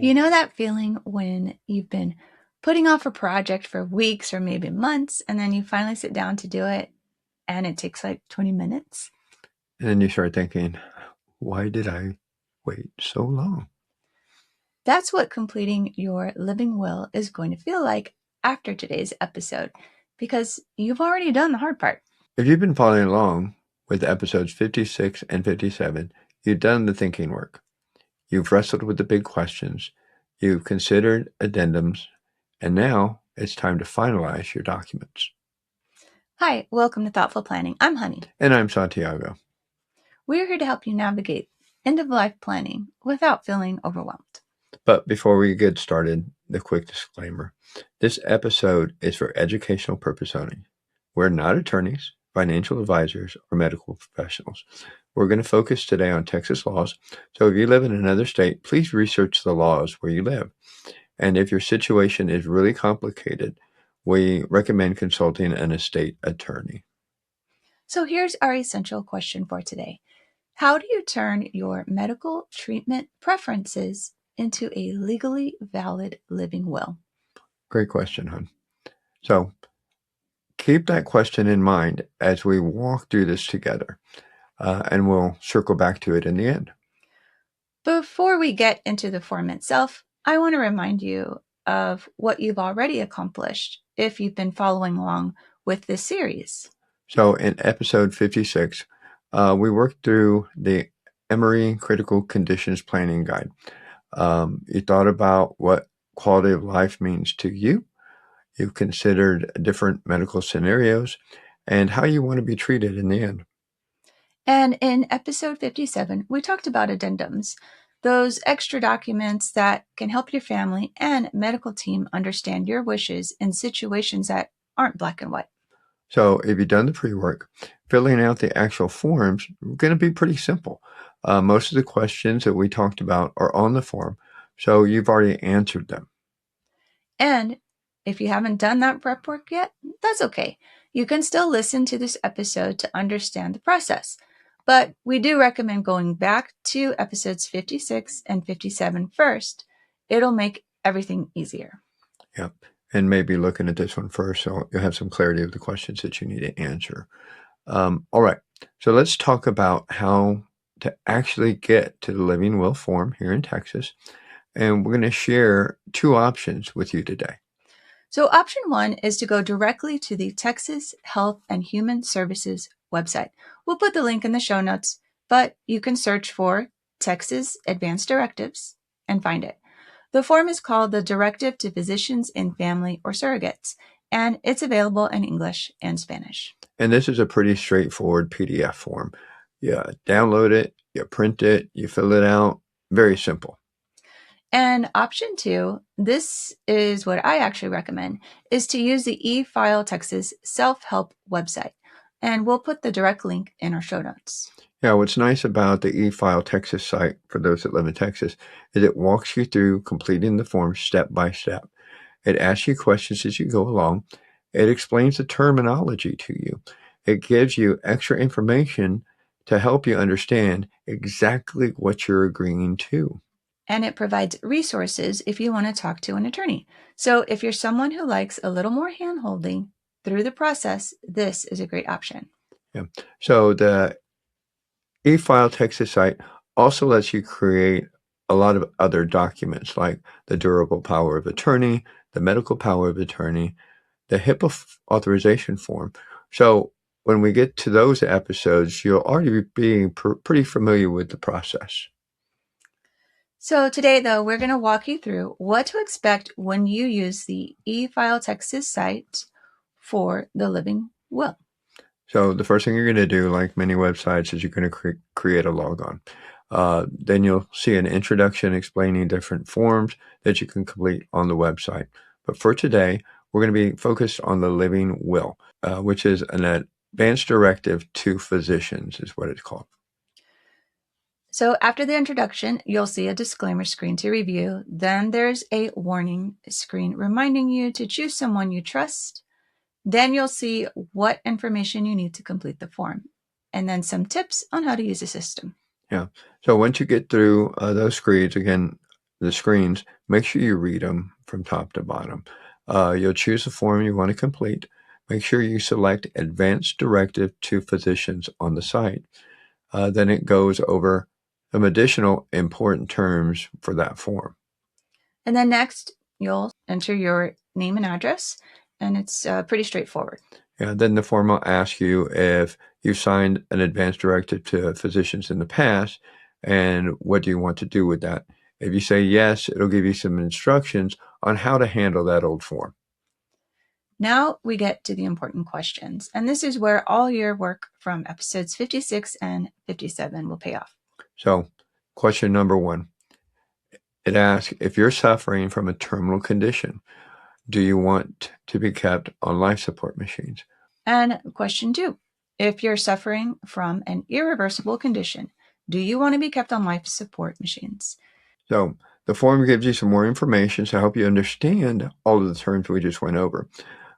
You know that feeling when you've been putting off a project for weeks or maybe months, and then you finally sit down to do it, and it takes like 20 minutes? And then you start thinking, why did I wait so long? That's what completing your living will is going to feel like after today's episode, because you've already done the hard part. If you've been following along with episodes 56 and 57, you've done the thinking work. You've wrestled with the big questions. You've considered addendums. And now it's time to finalize your documents. Hi, welcome to Thoughtful Planning. I'm Honey. And I'm Santiago. We're here to help you navigate end-of-life planning without feeling overwhelmed. But before we get started, the quick disclaimer. This episode is for educational purpose only. We're not attorneys, financial advisors, or medical professionals. We're going to focus today on Texas laws. So if you live in another state, please research the laws where you live. And if your situation is really complicated, we recommend consulting an estate attorney. So here's our essential question for today. How do you turn your medical treatment preferences into a legally valid living will? Great question, hon. So keep that question in mind as we walk through this together, and we'll circle back to it in the end. Before we get into the form itself, I want to remind you of what you've already accomplished if you've been following along with this series. So in episode 56, we worked through the Emory Critical Conditions Planning Guide. You thought about what quality of life means to you. You've considered different medical scenarios and how you want to be treated in the end. And in episode 57, we talked about addendums, those extra documents that can help your family and medical team understand your wishes in situations that aren't black and white. So if you've done the pre-work, filling out the actual forms are going to be pretty simple. Most of the questions that we talked about are on the form, so you've already answered them. And if you haven't done that prep work yet, that's okay. You can still listen to this episode to understand the process. But we do recommend going back to episodes 56 and 57 first. It'll make everything easier. Yep. And maybe looking at this one first, so you'll have some clarity of the questions that you need to answer. All right. So let's talk about how to actually get to the living will form here in Texas. And we're going to share two options with you today. So option one is to go directly to the Texas Health and Human Services website. We'll put the link in the show notes, but you can search for Texas Advanced Directives and find it. The form is called the Directive to Physicians in Family or Surrogates, and it's available in English and Spanish. And this is a pretty straightforward PDF form. You download it, you print it, you fill it out. Very simple. And option two, this is what I actually recommend, is to use the eFileTexas self-help website. And we'll put the direct link in our show notes. Yeah, what's nice about the eFileTexas site, for those that live in Texas, is it walks you through completing the form step by step. It asks you questions as you go along. It explains the terminology to you. It gives you extra information to help you understand exactly what you're agreeing to. And it provides resources if you want to talk to an attorney. So if you're someone who likes a little more hand-holding through the process, this is a great option. Yeah. So the eFileTexas site also lets you create a lot of other documents like the durable power of attorney, the medical power of attorney, the HIPAA authorization form. So when we get to those episodes, you'll already be pretty familiar with the process. So today, though, we're going to walk you through what to expect when you use the eFileTexas site for the living will. So the first thing you're going to do, like many websites, is you're going to create a logon. Then you'll see an introduction explaining different forms that you can complete on the website. But for today, we're going to be focused on the living will, which is an advanced directive to physicians is what it's called. So after the introduction, you'll see a disclaimer screen to review. Then there's a warning screen reminding you to choose someone you trust. Then you'll see what information you need to complete the form, and then some tips on how to use the system. Yeah. So once you get through those screens, again, the screens, make sure you read them from top to bottom. You'll choose the form you want to complete. Make sure you select Advanced Directive to Physicians on the site. Then it goes over some additional important terms for that form. And then next, you'll enter your name and address, and it's pretty straightforward. Yeah, then the form will ask you if you've signed an advance directive to physicians in the past, and what do you want to do with that. If you say yes, it'll give you some instructions on how to handle that old form. Now we get to the important questions, and this is where all your work from episodes 56 and 57 will pay off. So, question number 1. It asks, if you're suffering from a terminal condition, do you want to be kept on life support machines? And question 2, if you're suffering from an irreversible condition, do you want to be kept on life support machines? So the form gives you some more information to help you understand all of the terms we just went over.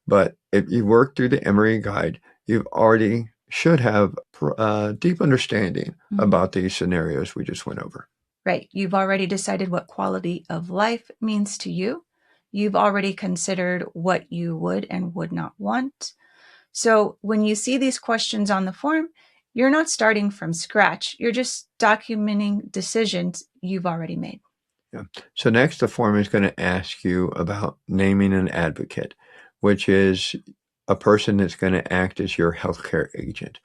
But if you work through the Emory Guide, you already should have a deep understanding about these scenarios we just went over. Right. You've already decided what quality of life means to you. You've already considered what you would and would not want. So when you see these questions on the form, you're not starting from scratch. You're just documenting decisions you've already made. Yeah. So next, the form is going to ask you about naming an advocate, which is a person that's going to act as your healthcare agent.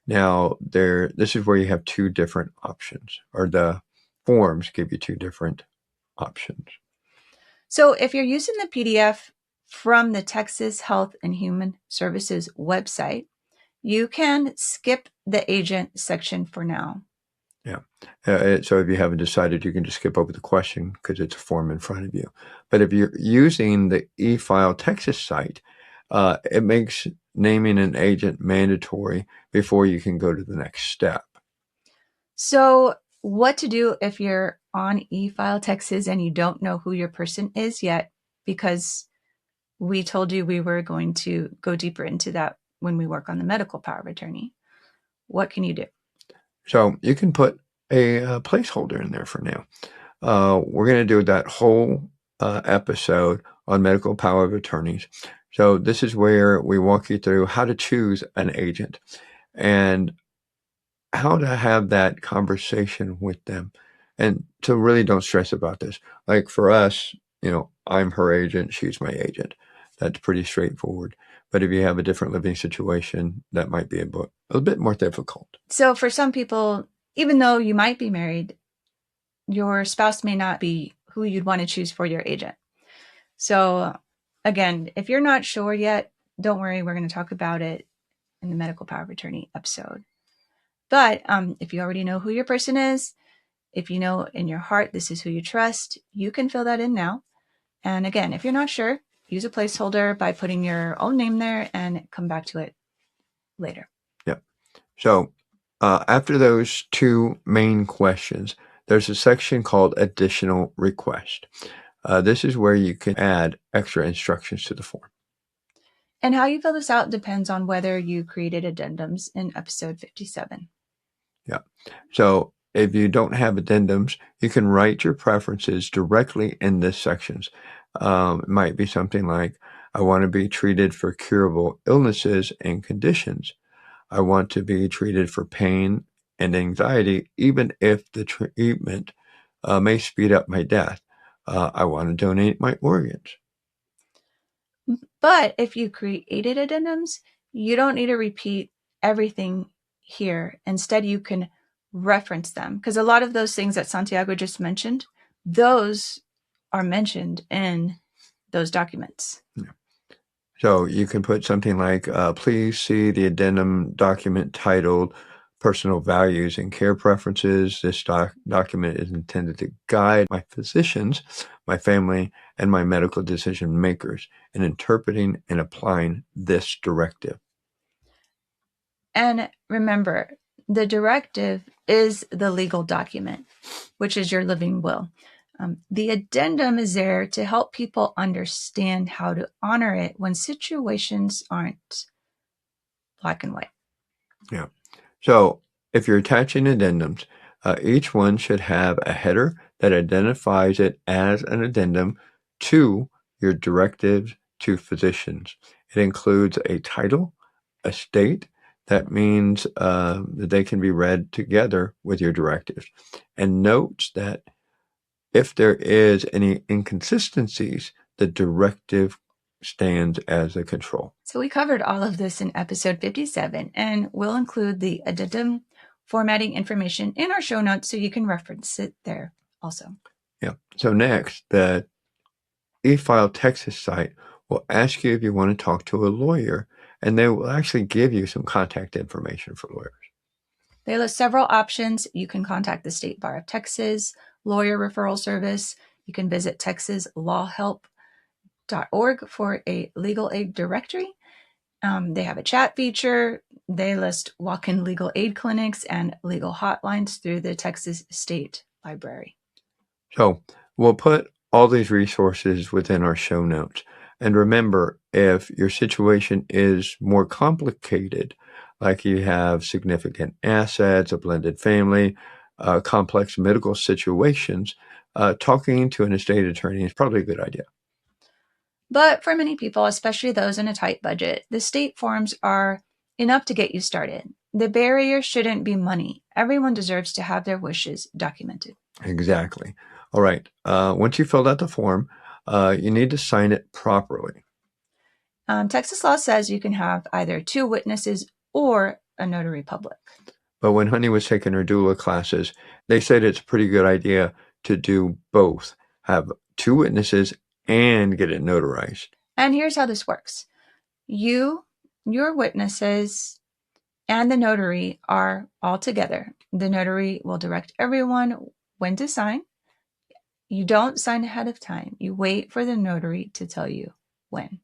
Now, this is where you have two different options, or the forms give you two different options. So if you're using the PDF from the Texas Health and Human Services website, you can skip the agent section for now. Yeah. So if you haven't decided, you can just skip over the question because it's a form in front of you. But if you're using the eFileTexas site, it makes naming an agent mandatory before you can go to the next step. So what to do if you're on eFileTexas and you don't know who your person is yet, because we told you we were going to go deeper into that when we work on the medical power of attorney. What can you do? So you can put a placeholder in there for now. We're going to do that whole episode on medical power of attorneys. So this is where we walk you through how to choose an agent and how to have that conversation with them. And so really don't stress about this. Like for us, I'm her agent, she's my agent. That's pretty straightforward. But if you have a different living situation, that might be a bit more difficult. So for some people, even though you might be married, your spouse may not be who you'd want to choose for your agent. So again, if you're not sure yet, don't worry. We're going to talk about it in the medical power of attorney episode. But if you already know who your person is, if you know in your heart this is who you trust, you can fill that in now. And again, if you're not sure, use a placeholder by putting your own name there and come back to it later. Yep. So after those two main questions, there's a section called Additional Request. This is where you can add extra instructions to the form. And how you fill this out depends on whether you created addendums in episode 57. Yeah. So if you don't have addendums, you can write your preferences directly in this sections. It might be something like, I want to be treated for curable illnesses and conditions. I want to be treated for pain and anxiety, even if the treatment may speed up my death. I want to donate my organs. But if you created addendums, you don't need to repeat everything here. Instead, you can reference them, because a lot of those things that Santiago just mentioned, those are mentioned in those documents. Yeah. So you can put something like, please see the addendum document titled Personal Values and Care Preferences. This document is intended to guide my physicians, my family, and my medical decision makers in interpreting and applying this directive. And remember, the directive is the legal document, which is your living will. The addendum is there to help people understand how to honor it when situations aren't black and white. Yeah. So if you're attaching addendums, each one should have a header that identifies it as an addendum to your directives to physicians. It includes a title, a state. That means that they can be read together with your directives, and notes that if there is any inconsistencies, the directive stands as a control. So we covered all of this in episode 57, and we'll include the addendum formatting information in our show notes so you can reference it there also. Yeah. So next, the eFileTexas site will ask you if you want to talk to a lawyer, and they will actually give you some contact information for lawyers. They list several options. You can contact the State Bar of Texas, Lawyer Referral Service. You can visit texaslawhelp.org for a legal aid directory. They have a chat feature. They list walk-in legal aid clinics and legal hotlines through the Texas State Library. So we'll put all these resources within our show notes. And remember, if your situation is more complicated, like you have significant assets, a blended family, complex medical situations, talking to an estate attorney is probably a good idea. But for many people, especially those in a tight budget, the state forms are enough to get you started. The barrier shouldn't be money. Everyone deserves to have their wishes documented. Exactly. All right. Once you filled out the form, you need to sign it properly. Texas law says you can have either 2 witnesses or a notary public. But when Honey was taking her doula classes, they said it's a pretty good idea to do both. Have 2 witnesses and get it notarized. And here's how this works. You, your witnesses, and the notary are all together. The notary will direct everyone when to sign. You don't sign ahead of time. You wait for the notary to tell you when.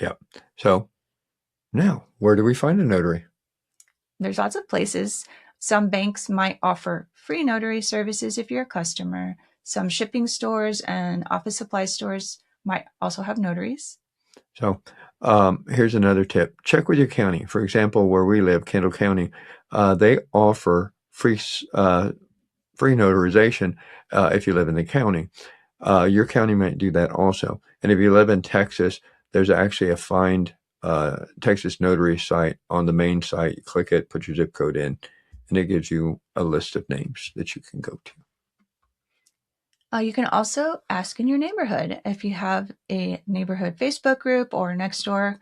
Yep. So now, where do we find a notary? There's lots of places. Some banks might offer free notary services if you're a customer. Some shipping stores and office supply stores might also have notaries. So here's another tip. Check with your county. For example, where we live, Kendall County, they offer free notarization if you live in the county. Your county might do that also. And if you live in Texas, there's actually a Find Texas Notary site on the main site. You click it, put your zip code in, and it gives you a list of names that you can go to. You can also ask in your neighborhood. If you have a neighborhood Facebook group or Nextdoor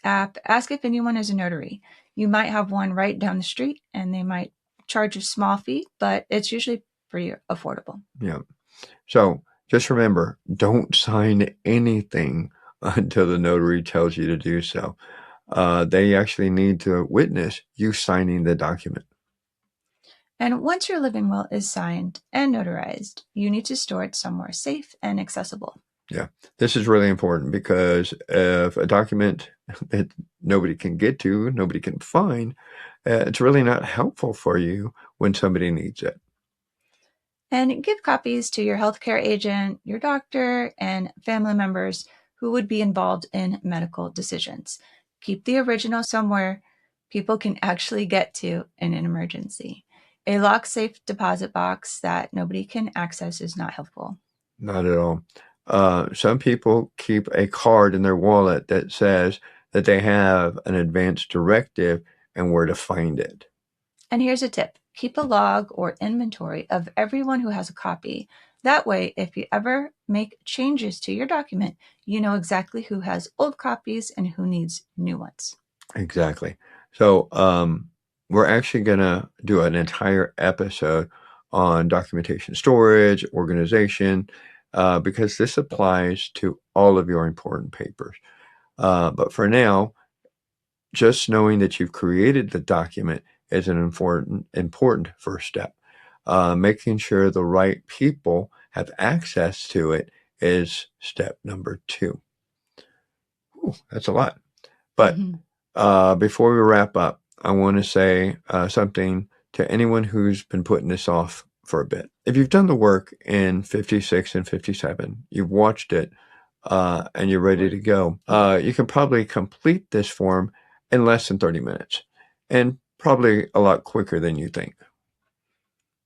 app, ask if anyone is a notary. You might have one right down the street and they might charge a small fee, but it's usually pretty affordable. Yeah. So just remember, don't sign anything until the notary tells you to do so. They actually need to witness you signing the document. And once your living will is signed and notarized, you need to store it somewhere safe and accessible. Yeah, this is really important because if a document that nobody can get to, nobody can find, it's really not helpful for you when somebody needs it. And give copies to your healthcare agent, your doctor, and family members who would be involved in medical decisions. Keep the original somewhere people can actually get to in an emergency. A lock safe deposit box that nobody can access is not helpful. Not at all. Some people keep a card in their wallet that says that they have an advance directive and where to find it. And here's a tip. Keep a log or inventory of everyone who has a copy. That way, if you ever make changes to your document, you know exactly who has old copies and who needs new ones. Exactly. So we're actually going to do an entire episode on documentation storage, organization, because this applies to all of your important papers. But for now, just knowing that you've created the document is an important first step. Making sure the right people have access to it is step number 2. Ooh, that's a lot. But before we wrap up, I want to say something to anyone who's been putting this off for a bit. If you've done the work in 56 and 57, you've watched it, and you're ready to go, you can probably complete this form in less than 30 minutes, and probably a lot quicker than you think.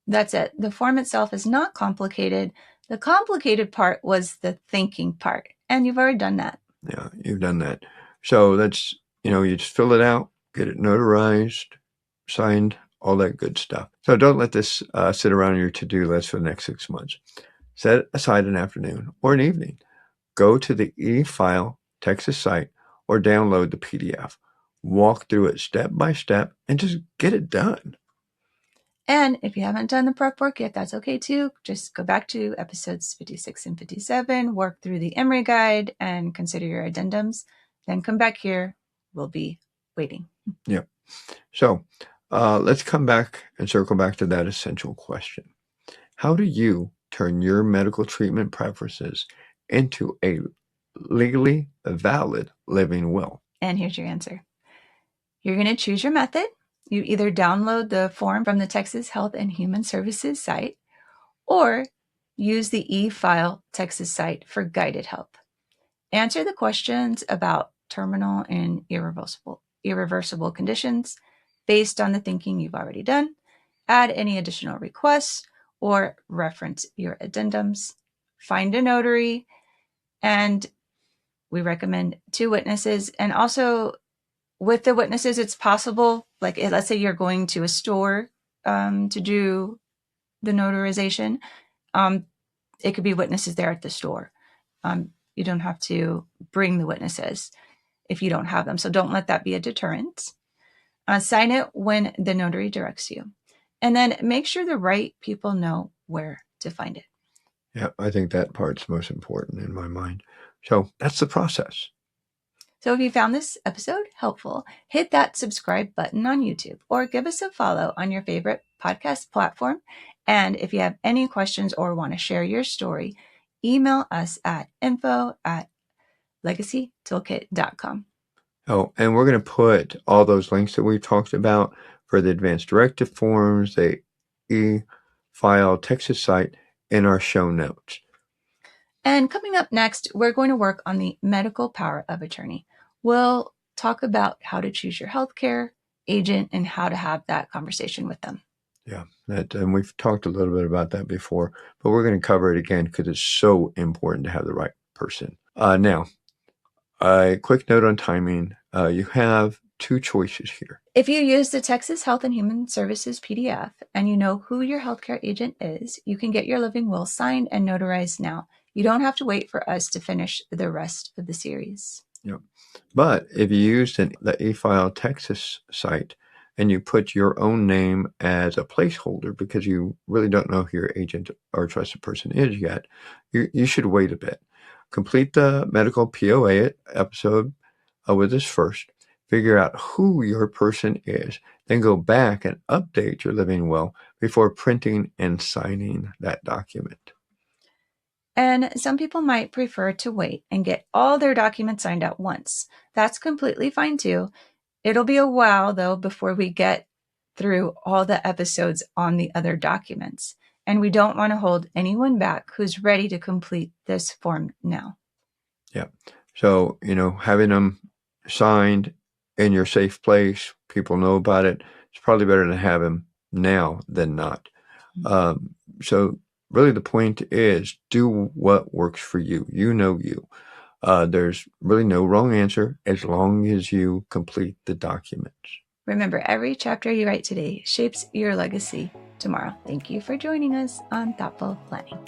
That's it. The form itself is not complicated. The complicated part was the thinking part, and you've already done that. Yeah, you've done that. So that's, you just fill it out, get it notarized, signed, all that good stuff. So don't let this sit around your to-do list for the next 6 months. Set aside an afternoon or an evening. Go to the eFileTexas site or download the PDF. Walk through it step by step and just get it done. And if you haven't done the prep work yet, that's okay too. Just go back to episodes 56 and 57, work through the Emory guide and consider your addendums. Then come back here. We'll be waiting. Yep. So let's come back and circle back to that essential question. How do you turn your medical treatment preferences into a legally valid living will? And here's your answer. You're going to choose your method. You either download the form from the Texas Health and Human Services site or use the eFileTexas site for guided help. Answer the questions about terminal and irreversible conditions based on the thinking you've already done. Add any additional requests or reference your addendums. Find a notary, and we recommend 2 witnesses. And also, with the witnesses, it's possible, like let's say you're going to a store to do the notarization. It could be witnesses there at the store. You don't have to bring the witnesses if you don't have them. So don't let that be a deterrent. Sign it when the notary directs you. And then make sure the right people know where to find it. Yeah, I think that part's most important in my mind. So that's the process. So if you found this episode helpful, hit that subscribe button on YouTube or give us a follow on your favorite podcast platform. And if you have any questions or want to share your story, email us at info@legacytoolkit.com. Oh, and we're going to put all those links that we talked about for the advanced directive forms, the eFileTexas site in our show notes. And coming up next, we're going to work on the medical power of attorney. We'll talk about how to choose your healthcare agent and how to have that conversation with them. Yeah, and we've talked a little bit about that before, but we're going to cover it again because it's so important to have the right person. Now, a quick note on timing. You have 2 choices here. If you use the Texas Health and Human Services PDF and you know who your healthcare agent is, you can get your living will signed and notarized now. You don't have to wait for us to finish the rest of the series. Yep. But if you used the eFileTexas site and you put your own name as a placeholder because you really don't know who your agent or trusted person is yet, you should wait a bit. Complete the medical POA episode with us first. Figure out who your person is. Then go back and update your living will before printing and signing that document. And some people might prefer to wait and get all their documents signed at once. That's completely fine too. It'll be a while though before we get through all the episodes on the other documents. And we don't want to hold anyone back who's ready to complete this form now. Yeah. So, having them signed in your safe place, people know about it. It's probably better to have them now than not. So really the point is do what works for you. You know you. There's really no wrong answer as long as you complete the documents. Remember, every chapter you write today shapes your legacy tomorrow. Thank you for joining us on Thoughtful Planning.